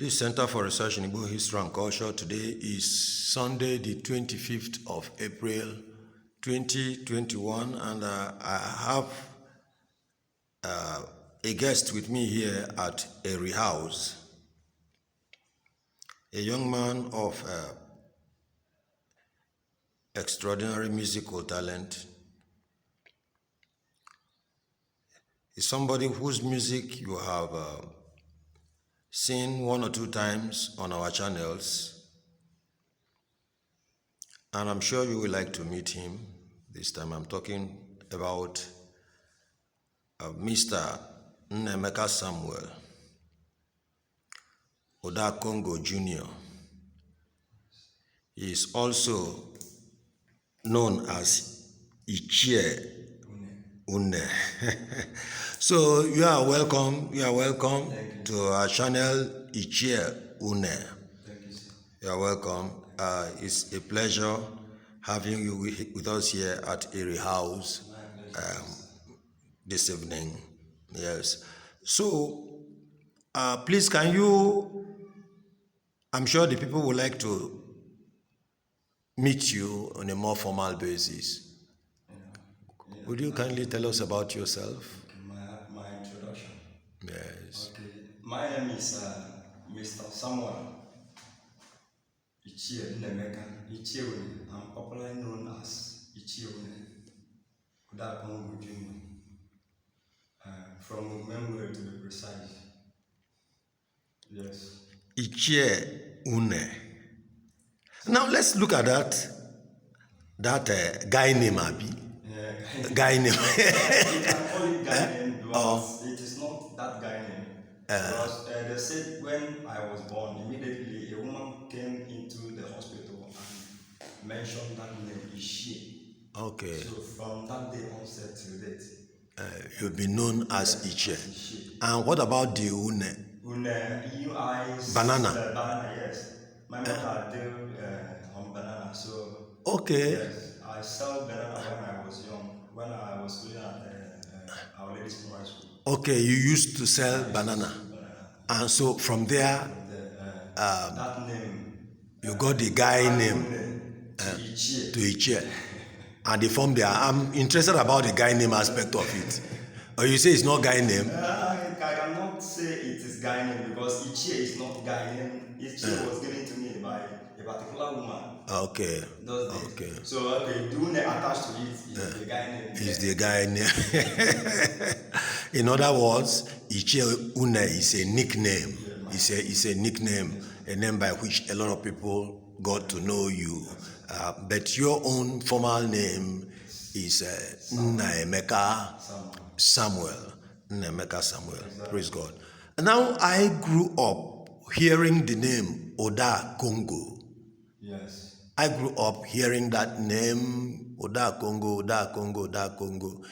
This Center for Research in Igbo History and Culture. Today is Sunday, the 25th of April, 2021, and I have a guest with me here at Eri House, a young man of extraordinary musical talent. He's somebody whose music you have seen one or two times on our channels, and I'm sure you will like to meet him. This time I'm talking about Mr. Nnemeka Samuel UDAH CONGO Jr. He is also known as Ichie Une. So you are welcome to our channel, Ichie Une. Thank you, sir. You are welcome. It's a pleasure having you with us here at Eri House this evening. Yes. So please, can you, I'm sure the people would like to meet you on a more formal basis. Would you kindly tell us about yourself? My introduction. Yes. Okay. My name is Mr. Samuel Ichie Nnemeka Ichie Une. I'm popularly known as Ichie Une, UDAH CONGO Jr. From Umueri to be precise. Yes. Ichie Une. Now let's look at that guy name, Abi. Guy name. You can call it guy name, but it is not that guy name. Because they said when I was born, immediately a woman came into the hospital and mentioned that name, Ichie. Okay. So from that day onset till date, You'll be known as Ichie. Ichie. And what about the Une? Une, UI, Banana. Banana, yes. My mother deal on banana, so Okay. yes, I sell banana when I was young, when I was studying at Our Lady's Primary School. Okay, you used to sell banana. And so from there, That name, you got the guy name to Ichie. to Ichie. And they formed their, I'm interested about the guy name aspect of it. Or you say it's not guy name? I cannot say it is guy name because Ichie is not guy name. Ichie was given to me by a particular woman. Okay. Those days. Okay. So Dune attached to it is the guy name. Is the guy name. In other words, Ichie Une is a nickname. It's a nickname, a name by which a lot of people got to know you. But your own formal name is Nnemeka Samuel. Nnemeka Samuel. Praise God. Now I grew up hearing the name UDAH CONGO. Yes. I grew up hearing that name, UDAH CONGO, UDAH CONGO, UDAH CONGO.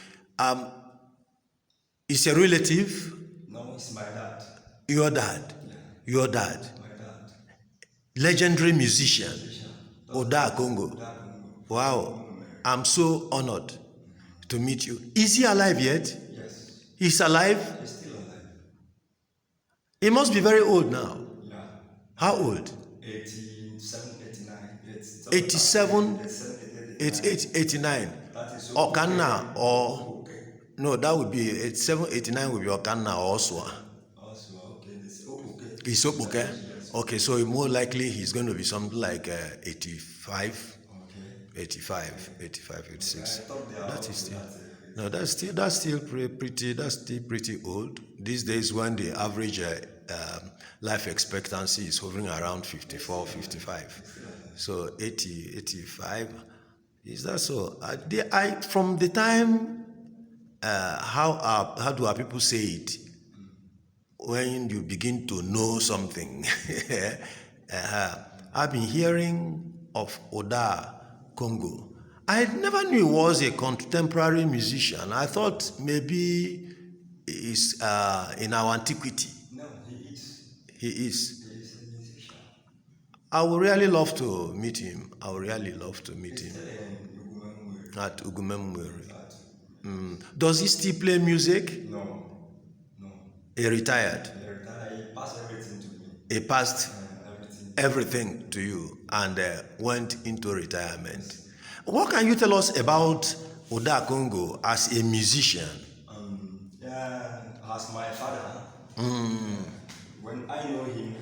It's a relative? No, it's my dad. Your dad? Yeah. Your dad? My dad. Legendary musician, UDAH CONGO. UDAH CONGO. Wow, I'm so honored to meet you. Is he alive yet? Yes. He's alive? He's still alive. He must be very old now. Yeah. How old? 87, 89. 87, 89. That is Okanna or... okay. No, that would be 87, 89 would be Okanna or Oswa. Also, okay. This okay. He's okay? Yes. Okay, so more likely he's going to be something like 85, Okay. 85, 86. I thought they are That is still... that, No, that's still pretty old. These days when the average life expectancy is hovering around 54, 55. So 80, 85. Is that so? From the time, how do our people say it? When you begin to know something. I've been hearing of UDAH CONGO. I never knew he was a contemporary musician. I thought maybe he's in our antiquity. No, he is. He is. He is a musician. I would really love to meet him. I would really love to meet him at Umueri. Does he still play music? No. He retired. He passed everything to me. He passed everything. everything to you and went into retirement. What can you tell us about UDAH CONGO as a musician? Yeah, as my father, when I know him,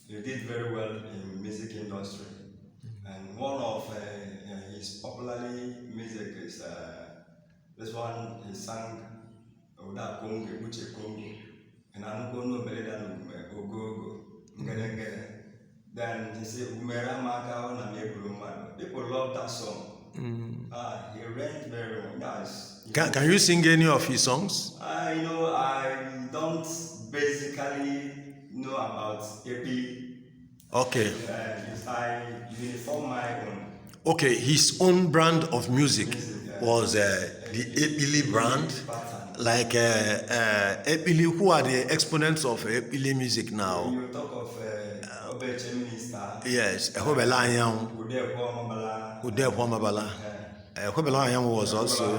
he did very well in music industry. And one of his popularly music is this one he sang Oda Congo, Buche Congo. And I don't know better than Ogogo, Ngere Ngere. Then he said, Umera Maka na Mebulu. People love that song. He ranked very well. Yes. Can you sing any of his songs? I don't basically know about Epi. Okay. I uniform my own. Okay, his own brand of music was the Epili brand. Like Epili, who are the exponents of Epili music now? You talk of Obeche Minister. Yes, Ehobela Anyang, Ude Wamabala. Ehobela Anyang was also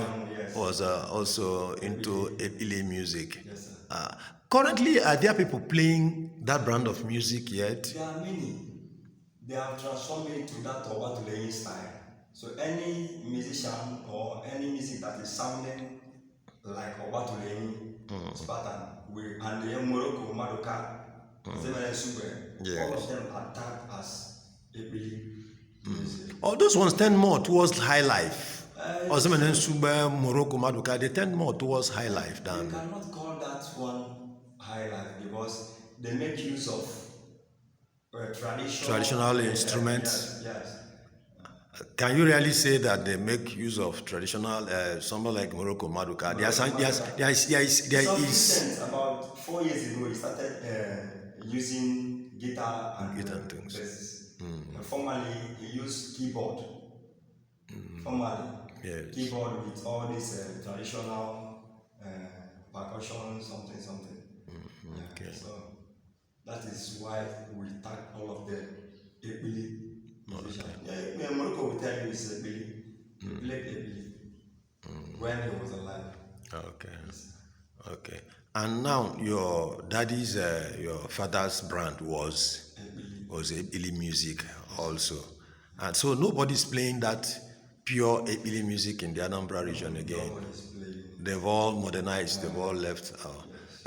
into Epili music. Yes, sir. Currently, are there people playing that brand of music yet? There are many. They have transformed it to that Obatulei style. So any musician or any music that is sounding like Obatulei pattern, and the Morocco, Madoka, all of them are tagged as Ebili music. All those ones tend more towards high life. Morocco, Maduka, they tend more towards high life than. You cannot call that one high life because they make use of traditional instruments. Yes. Can you really say that they make use of traditional, something like Morocco, Maduka? There is about 4 years ago, he started using guitar and things. Formerly, he used keyboard. Formerly, yes. Keyboard with all these traditional percussion, something. Okay. So that is why we tag all of them Ebili musician. Yeah, Morocco will tell you it's Ebili. He played Ebili when he was alive. Okay. Okay. And now your daddy's, your father's brand was Ebili music also. And so nobody's playing that pure Ebili music in the Anambra region again. They've all modernized, they've all left.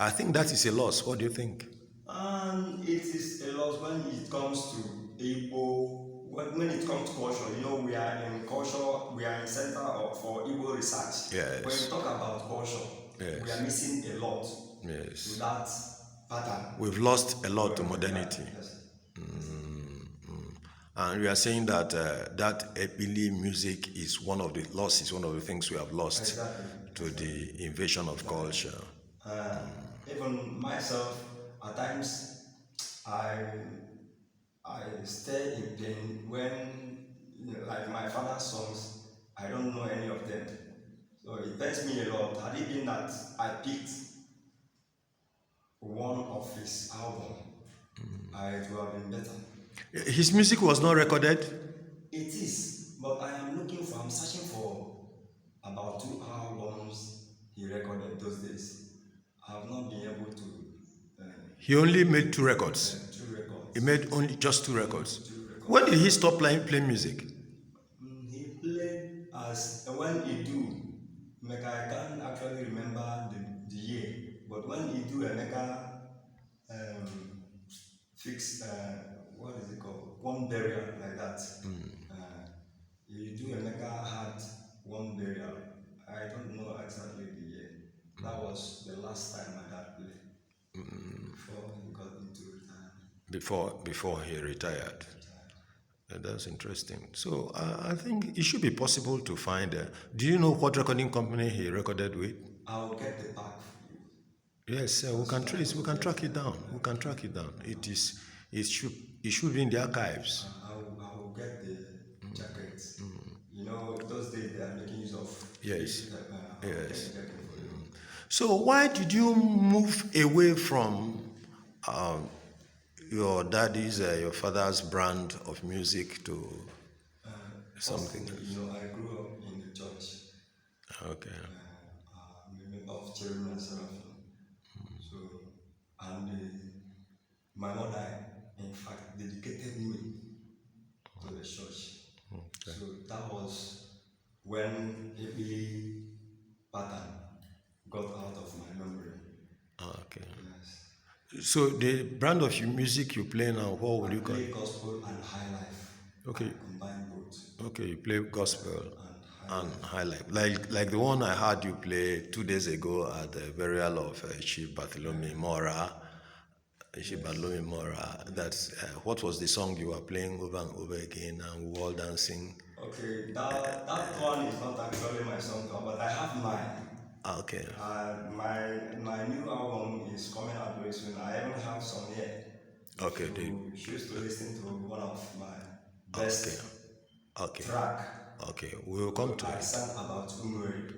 I think that is a loss. What do you think? It is a loss when it comes to Igbo, when it comes to culture. We are in culture, we are in center for Igbo research. Yes. When you talk about culture, yes. we are missing a lot yes. to that pattern. We've lost a lot to modernity. Yes. And we are saying that that Ebili music is one of the losses, one of the things we have lost to the invasion of culture. Even myself, at times, I stay in pain when, like my father's songs, I don't know any of them. So it pains me a lot. Had it been that I picked one of his album, it would have been better. His music was not recorded? It is, but I'm searching for about 2 albums he recorded those days. I have not been able to. He only made 2 records? 2 records. He made only just 2 records? 2 records. When did he stop playing music? He played when he do. I can't actually remember the year, but when he do Emeka fix what is it called? One burial like that. He do Emeka had one burial. I don't know exactly the year. That was the last time my dad played before he got into retirement. Before he retired. That's interesting. So I think it should be possible to find. Do you know what recording company he recorded with? I'll get the back for you. Yes, we can trace. We can track it down. We can track it down. It should be in the archives. I will get the jackets. Those days they are making use of. Yes. Yes. So why did you move away from your daddy's, your father's brand of music to something else? I grew up in the church. Okay. Of Cherubim and Seraphim. So, and my mother, in fact, dedicated me to the church. Okay. So that was when a pattern got out of my memory. Okay. Yes. So the brand of music you play now, what would you call Play it? gospel and high life. Okay. I combine both. Okay, you play gospel And and high life. Like the one I heard you play 2 days ago at the burial of Chief Bartholomew Mora. Chief Bartholomew Mora. That's what was the song you were playing over and over again, and we were all dancing. Okay, that one is not actually my song, but I have mine. Okay. My new album is coming out very soon. I haven't have some yet. Okay. If you choose to listen to one of my Okay. best Okay. track. Okay. We will come to I it. sang about Umueri.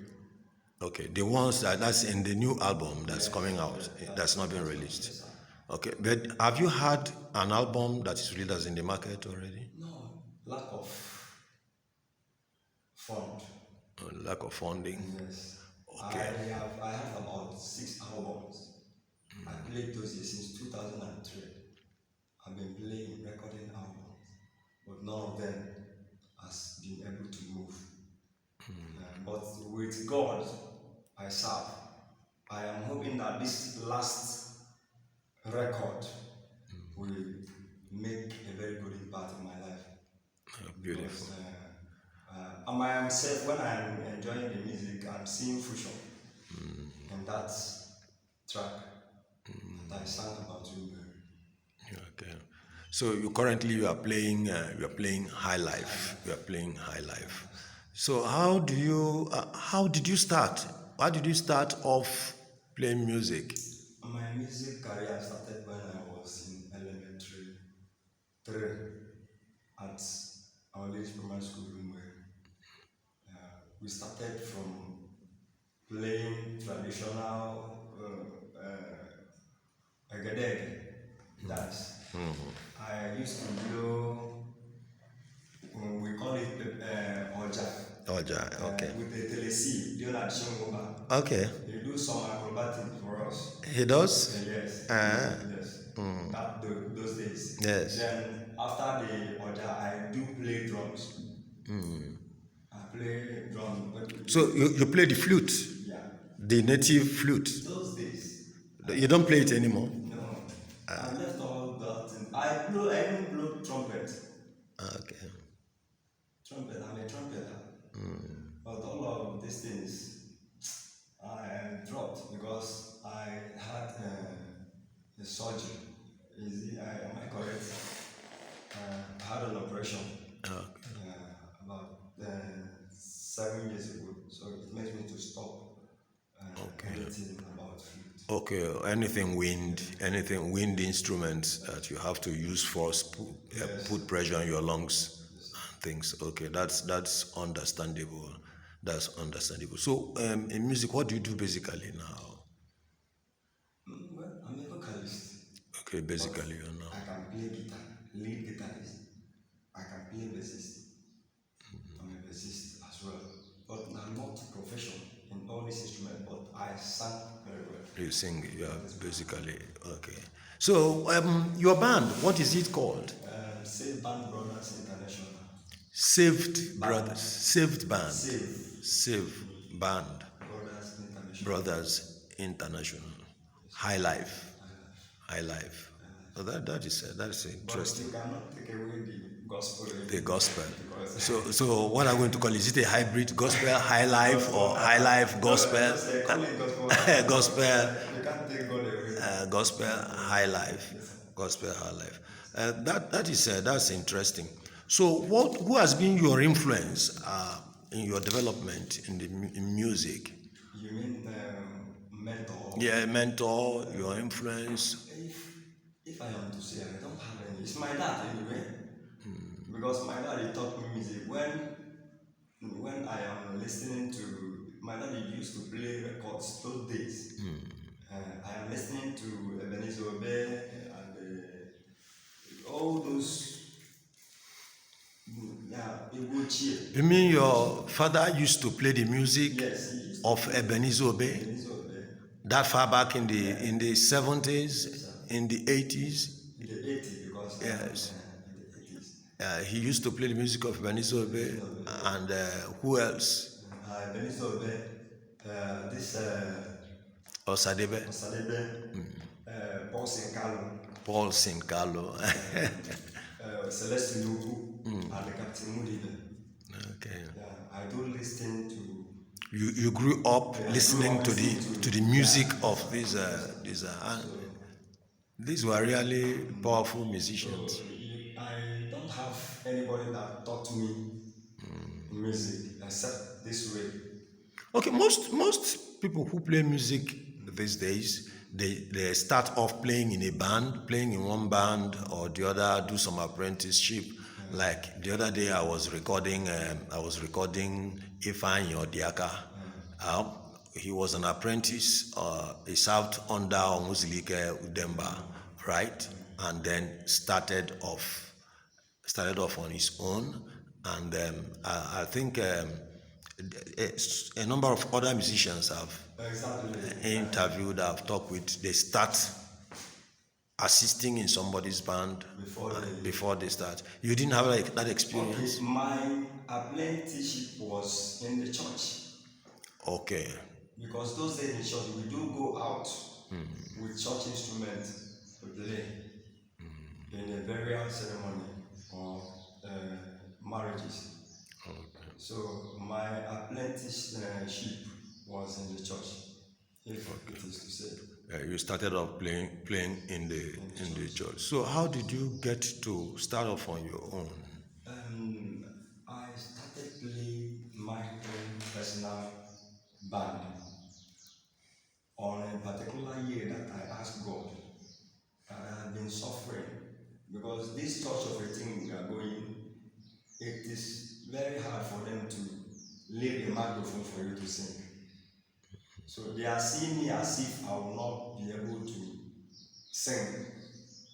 Okay. The ones that's in the new album that's coming out, that's not been released. Yes, sir. Okay. But have you had an album that is released that's in the market already? No, lack of fund. Lack of funding. Yes. Okay. I have about 6 albums. I played those years since 2003. I've been playing recording albums, but none of them has been able to move. But with God I serve, I am hoping that this last record will make a very good impact in my life. Beautiful. Because, I myself, when I'm enjoying the music, I'm seeing fusion in that track that I sang about you. Okay. So you currently are playing high life. You are playing high life. So how did you start? How did you start off playing music? My music career started when I was in elementary 3 at our village primary school in Umueri. We started from playing traditional egedege dance. I used to blow, we call it oja. Oja, okay. With the telesi, Leonard Shingomba. Okay. He do some acrobatic for us. He does? Yes. Yes. Those days. Yes. Then after the oja, I do play drums. I play drum. So you play the flute? Yeah. The native flute? Those days. You don't play it anymore? No. I left all that. I even blow trumpet. Okay. Trumpet. I'm a trumpeter. But all of these things I dropped because I had a surgery. Am I correct? I had an operation about 7 years ago, so it makes me to stop anything about flute. Okay, anything wind instruments that you have to use force, put pressure on your lungs and things. Okay, that's understandable. That's understandable. So, in music, what do you do basically now? Well, I'm a vocalist. Okay, basically you know. I can play guitar, lead guitarist. I can play bassist. I'm a bassist as well. But I'm not professional in all these instruments, but I sing very well. You sing, yeah, basically. Okay. So, your band, what is it called? Saved Band Brothers International. Saved Brothers. Saved Band. Saved Band. Brothers International. Brothers International. High Life. High Life. Oh, that's interesting. But you cannot take away the gospel. The gospel. So what I'm going to call is it a hybrid gospel high life or high life gospel? Call it gospel. Gospel. You can't take God away. Gospel high life. Gospel high life. That's interesting. So who has been your influence in your development in music? You mean mentor? Yeah, mentor, your influence. If I am to say, I don't have any. It's my dad anyway. Because my dad he taught me music. When I am listening to my dad, he used to play records those days. I am listening to Ebenezer Obey and all those. You mean your father used to play the music? Yes, of Ebenezer Obey? That far back in the 70s, in the 80s? In the 80s, because Yes. in the 80s. He used to play the music of Benisobe, and who else? Benisobe, this Osadebe, Osadebe, Paul Sinkalo, Paul Sinkalo. Celeste Nuku, and the Captain Mudibe. Okay. Yeah, I do listen to. You grew up listening to the music of these these were really powerful musicians. So I don't have anybody that taught me music except this way. Okay, most people who play music these days, they start off playing in a band, playing in one band or the other, do some apprenticeship. Like the other day, I was recording Ifeanyi Odiaka. He was an apprentice. He served under Omuzilike Udemba, right? And then started off on his own, and I think a number of other musicians have interviewed, I've talked with. They start assisting in somebody's band before they start. You didn't have like that experience? Okay, my apprenticeship was in the church. Okay. Because those days in church, we do go out with church instruments to play in a burial ceremony or marriages. Okay. So my apprenticeship was in the church, if it is to say. You started off playing in the church. So how did you get to start off on your own? I started playing my own personal band on a particular year that I asked God that I have been suffering, because this church of a thing we are going, it is very hard for them to leave a microphone for you to sing. So they are seeing me as if I will not be able to sing.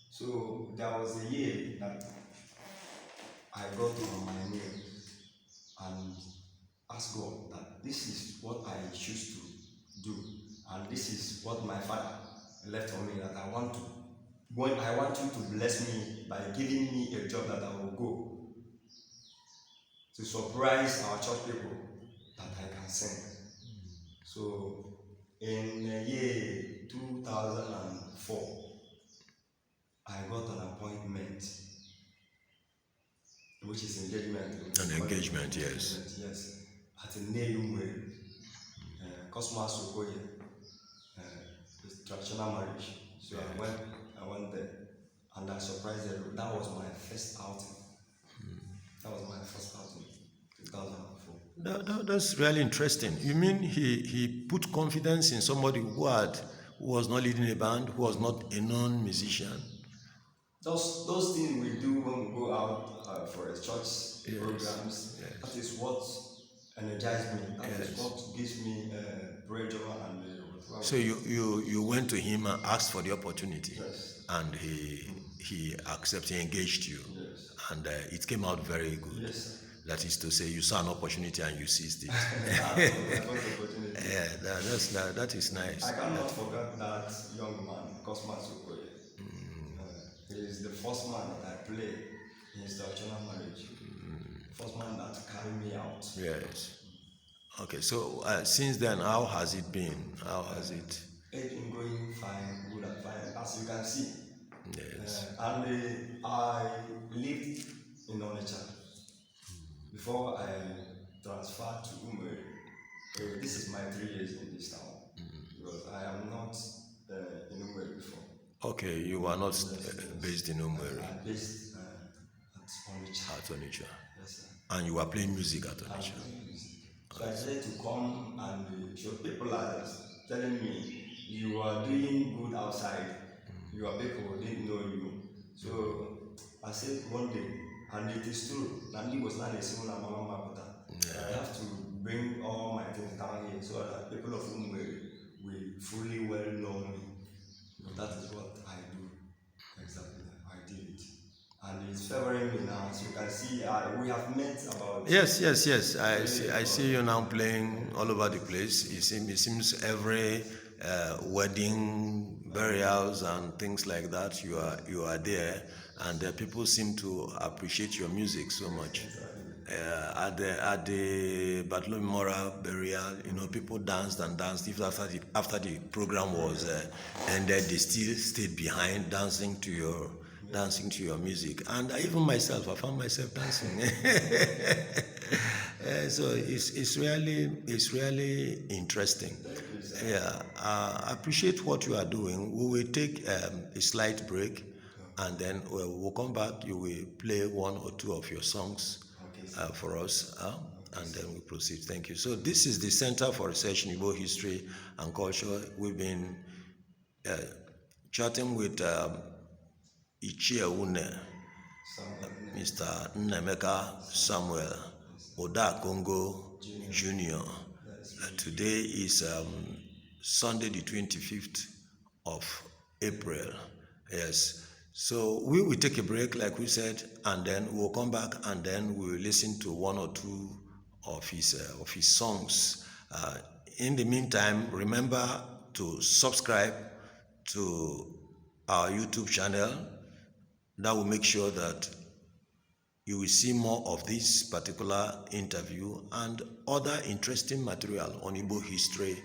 So there was a year that I got on my knees and asked God that this is what I choose to do, and this is what my father left for me, that I want you to bless me by giving me a job that I will go to surprise our church people that I can sing. So in the year 2004, I got an appointment, which is engagement. An engagement, yes. Yes, at a Umueri, Cosmas Okoye, traditional marriage. So I went there, and I surprised them. That was my first outing. That was my first outing, 2004. That's really interesting. You mean he put confidence in somebody who was not leading a band, who was not a known musician? Those things we do when we go out for a church programs, that is what energizes me. That is what gives me pressure and so you went to him and asked for the opportunity, and he accepted, he engaged you, and it came out very good. Yes. That is to say, you saw an opportunity and you seized it. Yeah, that is nice. I cannot forget that young man, Cosmas Okoye. He is the first man that I played in his traditional marriage. First man that carried me out. Yes. Okay, so since then, how has it been? How has it? It's been going fine, good and fine, as you can see. Yes. And I lived in Otuocha before I transferred to Umueri. This is my 3 years in this town, because I am not in Umueri before. Okay, you were not based in Umueri. I'm based at Otuocha. Yes, sir. And you were playing music at Otuocha. So I decided to come and show people are telling me you are doing good outside. Your people didn't know you. So I said one day, and it is true, Nandi was not a similar mama. I have to bring all my things down here so that people of Umueri will fully well know me. That is what I do. Exactly, I did it. And it's favoring me now. As you can see, we have met about... Yes. I see you now playing all over the place. It seems every wedding, burials, and things like that. You are there, and people seem to appreciate your music so much. At the Bartholomew Memorial burial, people danced and danced. Even after the program was ended, they still stayed behind dancing to your music. And even myself, I found myself dancing. So it's really interesting. Yeah, I appreciate what you are doing. We will take a slight break, and then we'll come back. You will play one or two of your songs for us, and then we proceed. Thank you. So this is the Center for Research in Igbo History and Culture. We've been chatting with Ichie Une, Mr. Nnemeka Samuel Oda CONGO Jr. Today is Sunday the 25th of April. Yes. So we will take a break, like we said, and then we'll come back, and then we will listen to one or two of his songs. In the meantime, remember to subscribe to our YouTube channel. That will make sure that you will see more of this particular interview and other interesting material on Igbo history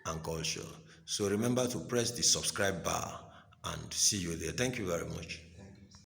and culture. So remember to press the subscribe bar, and see you there. Thank you very much.